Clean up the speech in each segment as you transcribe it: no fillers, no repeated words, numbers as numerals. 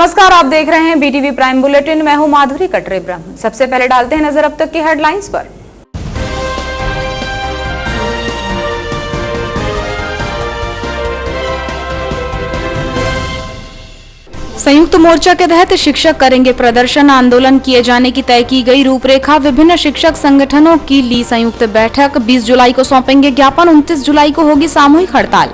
नमस्कार, आप देख रहे हैं बीटीवी प्राइम बुलेटिन। मैं हूं माधुरी कटरे ब्रह्म। सबसे पहले डालते हैं नजर अब तक की हेडलाइंस पर। संयुक्त मोर्चा के तहत शिक्षक करेंगे प्रदर्शन, आंदोलन किए जाने की तय की गई रूपरेखा। विभिन्न शिक्षक संगठनों की ली संयुक्त बैठक। 20 जुलाई को सौंपेंगे ज्ञापन, 29 जुलाई को होगी सामूहिक हड़ताल।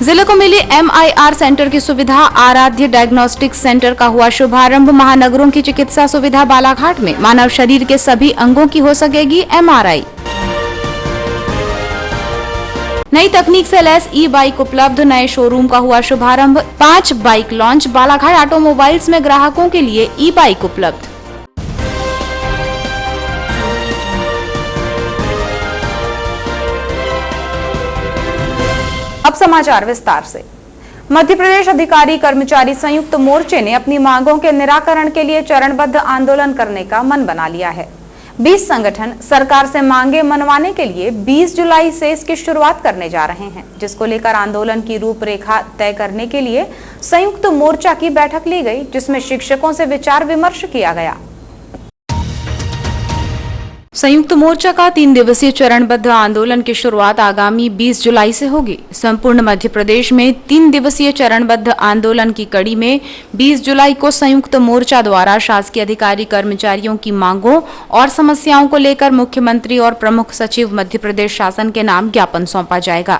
जिले को मिली MIR सेंटर की सुविधा। आराध्य डायग्नोस्टिक सेंटर का हुआ शुभारंभ। महानगरों की चिकित्सा सुविधा बालाघाट में। मानव शरीर के सभी अंगों की हो सकेगी MRI। नई तकनीक से लैस ई-बाइक उपलब्ध। नए शोरूम का हुआ शुभारंभ। 5 बाइक लॉन्च। बालाघाट ऑटोमोबाइल्स में ग्राहकों के लिए ई-बाइक उपलब्ध। अब समाचार विस्तार से। मध्य प्रदेश अधिकारी कर्मचारी संयुक्त मोर्चे ने अपनी मांगों के निराकरण के लिए चरणबद्ध आंदोलन करने का मन बना लिया है। 20 संगठन सरकार से मांगे मनवाने के लिए 20 जुलाई से इसकी शुरुआत करने जा रहे हैं, जिसको लेकर आंदोलन की रूपरेखा तय करने के लिए संयुक्त मोर्चा की बैठक ली गई, जिसमें शिक्षकों से विचार विमर्श किया गया। संयुक्त मोर्चा का 3 दिवसीय चरणबद्ध आंदोलन की शुरुआत आगामी 20 जुलाई से होगी। संपूर्ण मध्य प्रदेश में 3 दिवसीय चरणबद्ध आंदोलन की कड़ी में 20 जुलाई को संयुक्त मोर्चा द्वारा शासकीय अधिकारी कर्मचारियों की मांगों और समस्याओं को लेकर मुख्यमंत्री और प्रमुख सचिव मध्य प्रदेश शासन के नाम ज्ञापन सौंपा जाएगा,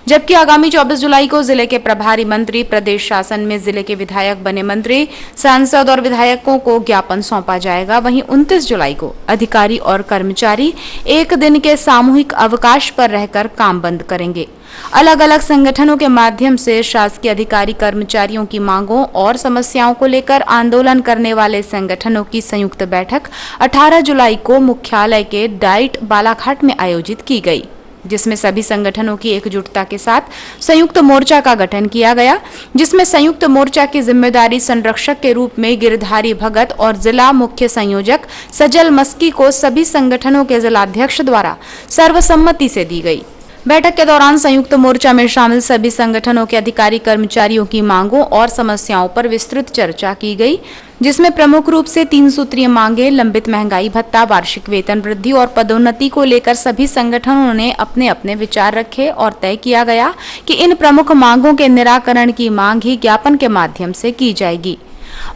जबकि आगामी 24 जुलाई को जिले के प्रभारी मंत्री, प्रदेश शासन में जिले के विधायक बने मंत्री, सांसद और विधायकों को ज्ञापन सौंपा जाएगा। वहीं 29 जुलाई को अधिकारी और कर्मचारी 1 दिन के सामूहिक अवकाश पर रहकर काम बंद करेंगे। अलग अलग संगठनों के माध्यम से शासकीय अधिकारी कर्मचारियों की मांगों और समस्याओं को लेकर आंदोलन करने वाले संगठनों की संयुक्त बैठक 18 जुलाई को मुख्यालय के डाइट बालाघाट में आयोजित की गई, जिसमें सभी संगठनों की एकजुटता के साथ संयुक्त मोर्चा का गठन किया गया, जिसमें संयुक्त मोर्चा की जिम्मेदारी संरक्षक के रूप में गिरधारी भगत और जिला मुख्य संयोजक सजल मस्की को सभी संगठनों के जिलाध्यक्ष द्वारा सर्वसम्मति से दी गई। बैठक के दौरान संयुक्त मोर्चा में शामिल सभी संगठनों के अधिकारी कर्मचारियों की मांगों और समस्याओं पर विस्तृत चर्चा की गई, जिसमें प्रमुख रूप से 3 सूत्रीय मांगे, लंबित महंगाई भत्ता, वार्षिक वेतन वृद्धि और पदोन्नति को लेकर सभी संगठनों ने अपने अपने विचार रखे और तय किया गया कि इन प्रमुख मांगों के निराकरण की मांग ही ज्ञापन के माध्यम से की जाएगी।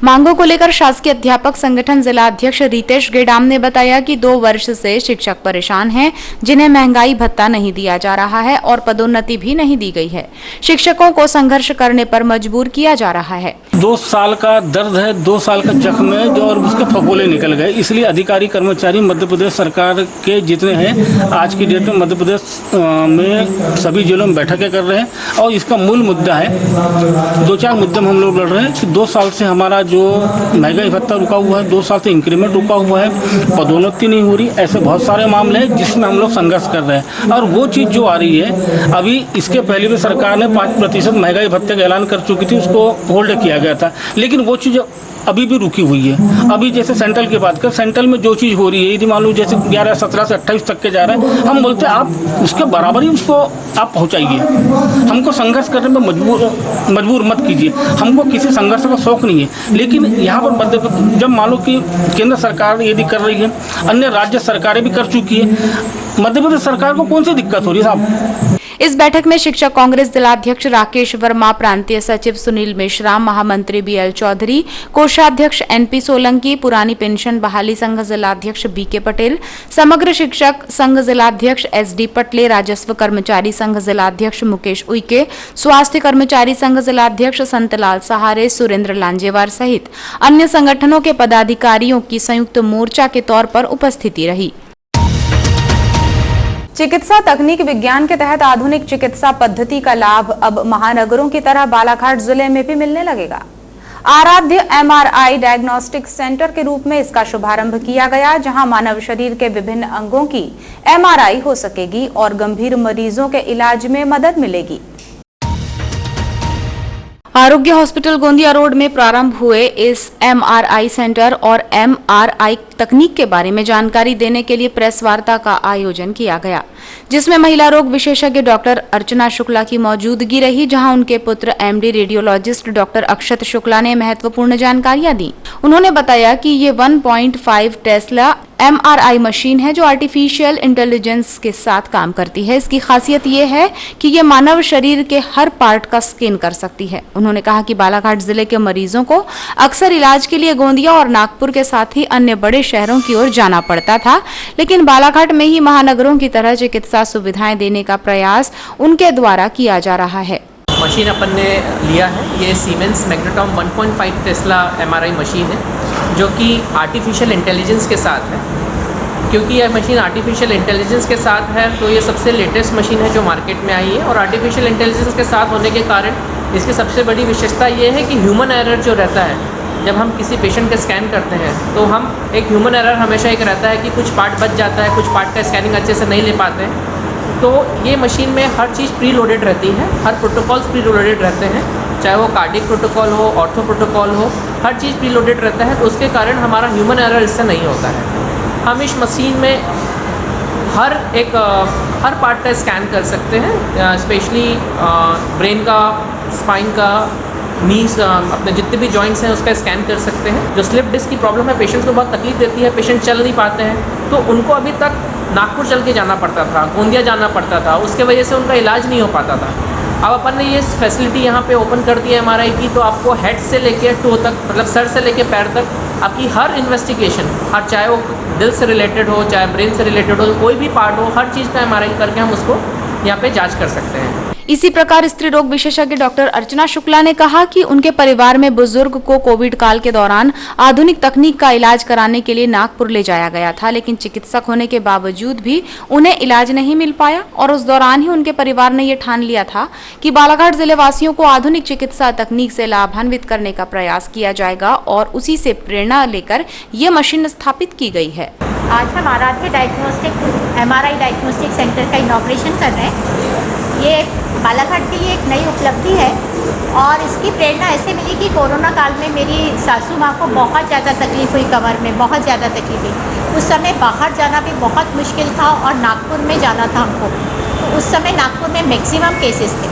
मांगों को लेकर शासकीय अध्यापक संगठन जिला अध्यक्ष रितेश गेडाम ने बताया कि 2 वर्ष से शिक्षक परेशान हैं, जिन्हें महंगाई भत्ता नहीं दिया जा रहा है और पदोन्नति भी नहीं दी गई है। शिक्षकों को संघर्ष करने पर मजबूर किया जा रहा है। 2 साल का दर्द है, 2 साल का जख्म है जो और उसके फफोले निकल गए। इसलिए अधिकारी कर्मचारी मध्य प्रदेश सरकार के जितने हैं आज की डेट में मध्य प्रदेश में सभी जिलों में बैठकें कर रहे हैं और इसका मूल मुद्दा है 2-4 मुद्दे में हम लोग लड़ रहे हैं कि 2 साल से हमारा जो महंगाई भत्ता रुका हुआ है, 2 साल से इंक्रीमेंट रुका हुआ है, पदोन्नति नहीं हो रही, ऐसे बहुत सारे मामले हैं जिसमें हम लोग संघर्ष कर रहे हैं। और वो चीज़ जो आ रही है, अभी इसके पहले भी सरकार ने 5% महंगाई भत्ते का ऐलान कर चुकी थी, उसको होल्ड किया गया था, लेकिन वो चीज़ अभी भी रुकी हुई है। अभी जैसे सेंट्रल की बात कर, सेंट्रल में जो चीज़ हो रही है, यदि मान लो जैसे 11, 17 से 28 तक के जा रहे हैं, हम बोलते हैं आप उसके बराबर ही उसको आप पहुंचाइए। हमको संघर्ष करने में मजबूर मत कीजिए। हमको किसी संघर्ष का शौक नहीं है, लेकिन यहाँ पर जब मान लो कि केंद्र सरकार यदि कर रही है, अन्य राज्य सरकारें भी कर चुकी है, मध्य प्रदेश सरकार को कौन सी दिक्कत हो रही है साहब? इस बैठक में शिक्षक कांग्रेस जिलाध्यक्ष राकेश वर्मा, प्रांतीय सचिव सुनील मिश्रा, महामंत्री BL चौधरी, कोषाध्यक्ष NP सोलंकी, पुरानी पेंशन बहाली संघ जिलाध्यक्ष BK पटेल, समग्र शिक्षक संघ जिलाध्यक्ष SD पटले, राजस्व कर्मचारी संघ जिलाध्यक्ष मुकेश उइके, स्वास्थ्य कर्मचारी संघ जिलाध्यक्ष संतलाल सहारे, सुरेंद्र लांजेवार सहित अन्य संगठनों के पदाधिकारियों की संयुक्त मोर्चा के तौर पर उपस्थिति रही। चिकित्सा तकनीक विज्ञान के तहत आधुनिक चिकित्सा पद्धति का लाभ अब महानगरों की तरह बालाघाट जिले में भी मिलने लगेगा। आराध्य MRI डायग्नोस्टिक सेंटर के रूप में इसका शुभारंभ किया गया, जहां मानव शरीर के विभिन्न अंगों की MRI हो सकेगी और गंभीर मरीजों के इलाज में मदद मिलेगी। आरोग्य हॉस्पिटल गोंदिया रोड में प्रारंभ हुए इस एमआरआई सेंटर और एमआरआई तकनीक के बारे में जानकारी देने के लिए प्रेस वार्ता का आयोजन किया गया, जिसमें महिला रोग विशेषज्ञ डॉक्टर अर्चना शुक्ला की मौजूदगी रही, जहां उनके पुत्र एमडी रेडियोलॉजिस्ट डॉक्टर अक्षत शुक्ला ने महत्वपूर्ण जानकारियां दी। उन्होंने बताया कि ये 1.5 टेस्ला एमआरआई मशीन है जो आर्टिफिशियल इंटेलिजेंस के साथ काम करती है। इसकी खासियत ये है कि ये मानव शरीर के हर पार्ट का स्कैन कर सकती है। उन्होंने कहा कि बालाघाट जिले के मरीजों को अक्सर इलाज के लिए गोंदिया और नागपुर के साथ ही अन्य बड़े शहरों की ओर जाना पड़ता था, लेकिन बालाघाट में ही महानगरों की तरह चिकित्सा सुविधाएं देने का प्रयास उनके द्वारा किया जा रहा है। मशीन अपन ने लिया है, ये सीमेंस मैग्नेटॉम 1.5 टेस्ला एमआरआई मशीन है जो कि आर्टिफिशियल इंटेलिजेंस के साथ है। क्योंकि यह मशीन आर्टिफिशियल इंटेलिजेंस के साथ है तो ये सबसे लेटेस्ट मशीन है जो मार्केट में आई है, और आर्टिफिशियल इंटेलिजेंस के साथ होने के कारण इसकी सबसे बड़ी विशेषता ये है कि ह्यूमन एरर जो रहता है, जब हम किसी पेशेंट का स्कैन करते हैं तो हम एक ह्यूमन एरर हमेशा एक रहता है कि कुछ पार्ट बच जाता है, कुछ पार्ट का स्कैनिंग अच्छे से नहीं ले पाते हैं। तो ये मशीन में हर चीज़ प्री लोडेड रहती है, हर प्रोटोकॉल्स प्री लोडेड रहते हैं, चाहे वो कार्डिक प्रोटोकॉल हो, ऑर्थो प्रोटोकॉल हो, हर चीज़ प्री लोडेड रहता है। तो उसके कारण हमारा ह्यूमन एरर इससे नहीं होता है। हम इस मशीन में हर पार्ट का स्कैन कर सकते हैं, स्पेशली ब्रेन का, स्पाइन का, नीज, अपने जितने भी जॉइंट्स हैं उसका स्कैन कर सकते हैं। जो स्लिप डिस्क की प्रॉब्लम है, पेशेंट्स को बहुत तकलीफ देती है, पेशेंट चल नहीं पाते हैं, तो उनको अभी तक नागपुर चल के जाना पड़ता था, गोंदिया जाना पड़ता था, उसके वजह से उनका इलाज नहीं हो पाता था। अब अपन ने ये फैसिलिटी यहाँ पे ओपन कर दी है एमआरआई की, तो आपको हेड से लेके टो तक, मतलब सर से लेके पैर तक आपकी हर इन्वेस्टिगेशन, हर चाहे वो दिल से रिलेटेड हो, चाहे ब्रेन से रिलेटेड हो, कोई भी पार्ट हो, हर चीज़ का एमआरआई करके हम उसको यहाँ पे जांच कर सकते हैं। इसी प्रकार स्त्री रोग विशेषज्ञ डॉक्टर अर्चना शुक्ला ने कहा कि उनके परिवार में बुजुर्ग को कोविड काल के दौरान आधुनिक तकनीक का इलाज कराने के लिए नागपुर ले जाया गया था, लेकिन चिकित्सक होने के बावजूद भी उन्हें इलाज नहीं मिल पाया, और उस दौरान ही उनके परिवार ने ये ठान लिया था कि बालाघाट जिले वासियों को आधुनिक चिकित्सा तकनीक से लाभान्वित करने का प्रयास किया जाएगा, और उसी से प्रेरणा लेकर ये मशीन स्थापित की गई है। आज हम आराध्य डायग्नोस्टिक एमआरआई डायग्नोस्टिक सेंटर का इनॉग्रेशन कर रहे हैं। ये बालाघाट के लिए एक नई उपलब्धि है, और इसकी प्रेरणा ऐसे मिली कि कोरोना काल में मेरी सासू माँ को बहुत ज़्यादा तकलीफ हुई, कमर में बहुत ज़्यादा तकलीफ हुई। उस समय बाहर जाना भी बहुत मुश्किल था, और नागपुर में जाना था हमको, तो उस समय नागपुर में मैक्सिमम केसेस थे।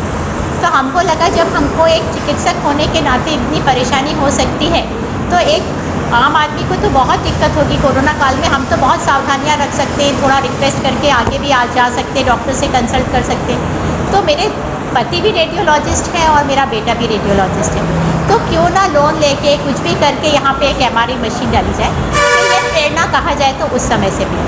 तो हमको लगा जब हमको एक चिकित्सक होने के नाते इतनी परेशानी हो सकती है, तो एक आम आदमी को तो बहुत दिक्कत होगी कोरोना काल में। हम तो बहुत सावधानियां रख सकते हैं, थोड़ा रिक्वेस्ट करके आगे भी आ जा सकते हैं, डॉक्टर से कंसल्ट कर सकते हैं। तो मेरे पति भी रेडियोलॉजिस्ट है और मेरा बेटा भी रेडियोलॉजिस्ट है, तो क्यों ना लोन लेके कुछ भी करके यहाँ पे एक एमआरआई मशीन डाली जाए। तो ये प्रेरणा कहा जाए तो उस समय से भी।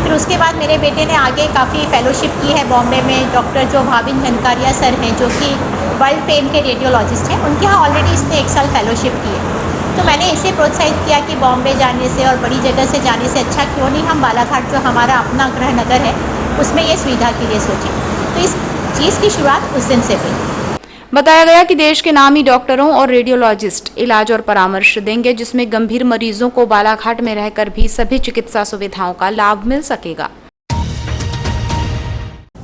फिर उसके बाद मेरे बेटे ने आगे काफ़ी फेलोशिप की है बॉम्बे में। डॉक्टर जो भाविन झनकारिया सर हैं, जो कि वर्ल्ड फेम के रेडियोलॉजिस्ट हैं, उनके यहाँ ऑलरेडी इसने 1 साल फेलोशिप की है। तो मैंने इसे प्रोत्साहित किया कि बॉम्बे जाने से और बड़ी जगह से जाने से अच्छा क्यों नहीं हम बालाघाट जो हमारा अपना गृह नगर है उसमें ये सुविधा के लिए सोचें। तो इस चीज़ की शुरुआत उस दिन से हुई। बताया गया कि देश के नामी डॉक्टरों और रेडियोलॉजिस्ट इलाज और परामर्श देंगे, जिसमें गंभीर मरीजों को बालाघाट में रहकर भी सभी चिकित्सा सुविधाओं का लाभ मिल सकेगा।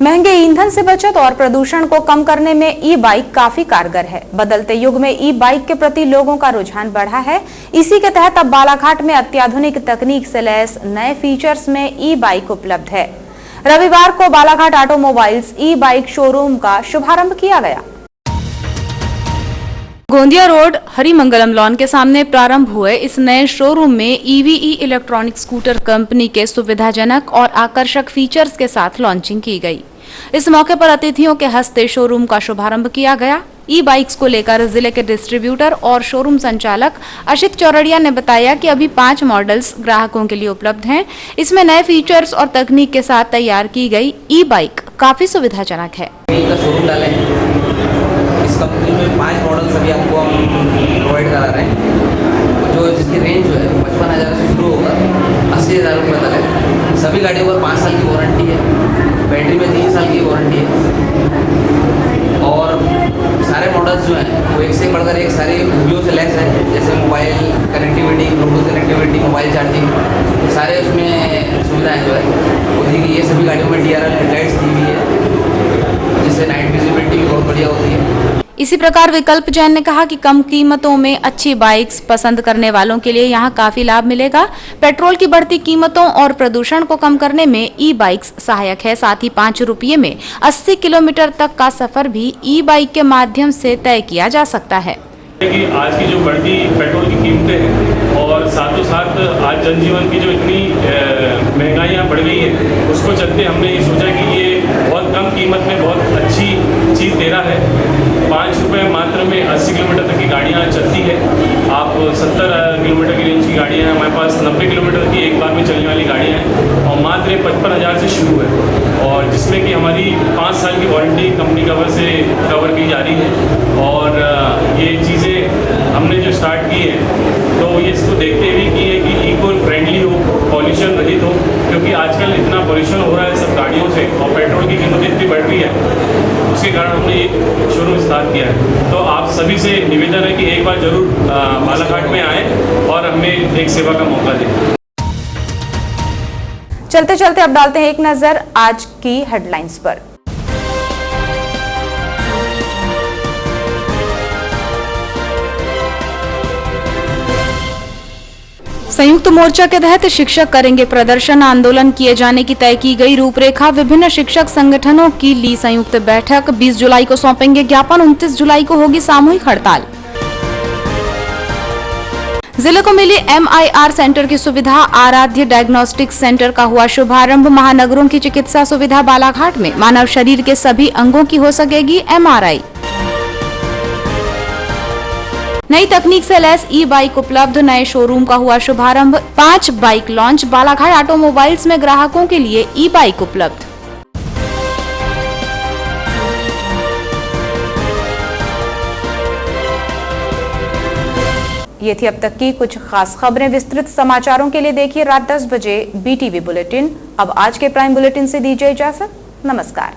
महंगे ईंधन से बचत और प्रदूषण को कम करने में ई बाइक काफी कारगर है। बदलते युग में ई बाइक के प्रति लोगों का रुझान बढ़ा है। इसी के तहत अब बालाघाट में अत्याधुनिक तकनीक से लैस नए फीचर्स में ई बाइक उपलब्ध है। रविवार को बालाघाट ऑटोमोबाइल्स ई बाइक शोरूम का शुभारंभ किया गया। गोंदिया रोड हरिमंगलम लॉन के सामने प्रारंभ हुए इस नए शोरूम में ईवीई इलेक्ट्रॉनिक स्कूटर कंपनी के सुविधाजनक और आकर्षक फीचर्स के साथ लॉन्चिंग की गई। इस मौके पर अतिथियों के हस्ते शोरूम का शुभारंभ किया गया। ई बाइक्स को लेकर जिले के डिस्ट्रीब्यूटर और शोरूम संचालक अशित चौरड़िया ने बताया कि अभी 5 मॉडल्स ग्राहकों के लिए उपलब्ध हैं। इसमें नए फीचर्स और तकनीक के साथ तैयार की गई ई बाइक काफी सुविधाजनक है। इस कंपनी में 5 मॉडल्स अभी आपको हम प्रोवाइड करा रहे हैं, जो जिसकी रेंज जो है 55,000 से शुरू होगा 80,000 रुपये तक है। सभी गाड़ियों पर 5 साल की वारंटी है, बैटरी में 3 साल की वारंटी है, और सारे मॉडल्स जो हैं वो एक से बढ़कर एक सारी खूबियों से लैस है, जैसे mobile connectivity, Bluetooth connectivity, mobile charging, सारे उसमें सुविधाएँ जो है वो दी गई है। सभी गाड़ियों में DRL हेडलाइट्स दी हुई है, जिससे नाइट विजिबिलिटी भी बहुत बढ़िया होती है। इसी प्रकार विकल्प जैन ने कहा कि कम कीमतों में अच्छी बाइक्स पसंद करने वालों के लिए यहां काफी लाभ मिलेगा। पेट्रोल की बढ़ती कीमतों और प्रदूषण को कम करने में ई बाइक्स सहायक है। साथ ही 5 रुपये में 80 किलोमीटर तक का सफर भी ई बाइक के माध्यम से तय किया जा सकता है। कि आज की जो बढ़ती पेट्रोल की कीमतें हैं और साथों साथ आज जनजीवन की जो इतनी महंगाइयाँ बढ़ गई है, उसको चलते हमने ये सोचा कि ये बहुत कम कीमत में बहुत अच्छी चीज़ दे रहा है। 5 रुपये मात्र में 80 किलोमीटर तक की गाड़ियाँ चलती है। आप 70 किलोमीटर की रेंज की गाड़ियाँ हैं, हमारे पास 90 किलोमीटर की एक बार में चलने वाली गाड़ियाँ हैं और मात्र 55,000 से शुरू है, और जिसमें कि हमारी 5 साल की वारंटी कंपनी कवर से कवर की जा रही है। और ये चीज़ें हमने जो स्टार्ट की है तो ये इसको देखते हुए की है कि इको फ्रेंडली हो, पॉल्यूशन रहित हो, क्योंकि आजकल इतना पॉल्यूशन हो रहा है सब गाड़ियों से और पेट्रोल की कीमत इतनी बढ़ रही है, उसके कारण हमने एक शोरूम स्टार्ट किया है। तो आप सभी से निवेदन है कि एक बार जरूर बालाघाट में आएँ और हमें एक सेवा का मौका दें। चलते चलते अब डालते हैं एक नजर आज की हेडलाइंस पर। संयुक्त मोर्चा के तहत शिक्षक करेंगे प्रदर्शन, आंदोलन किए जाने की तय की गई रूपरेखा। विभिन्न शिक्षक संगठनों की ली संयुक्त बैठक, 20 जुलाई को सौंपेंगे ज्ञापन, 29 जुलाई को होगी सामूहिक हड़ताल। जिले को मिली MIR सेंटर की सुविधा, आराध्य डायग्नोस्टिक सेंटर का हुआ शुभारंभ। महानगरों की चिकित्सा सुविधा बालाघाट में, मानव शरीर के सभी अंगों की हो सकेगी MRI। नई तकनीक से लैस ई बाइक उपलब्ध, नए शोरूम का हुआ शुभारंभ। 5 बाइक लॉन्च, बालाघाट ऑटोमोबाइल्स में ग्राहकों के लिए ई बाइक उपलब्ध। ये थी अब तक की कुछ खास खबरें। विस्तृत समाचारों के लिए देखिए रात 10 बजे BTV बुलेटिन। अब आज के प्राइम बुलेटिन से दीजिए इजाजत। नमस्कार।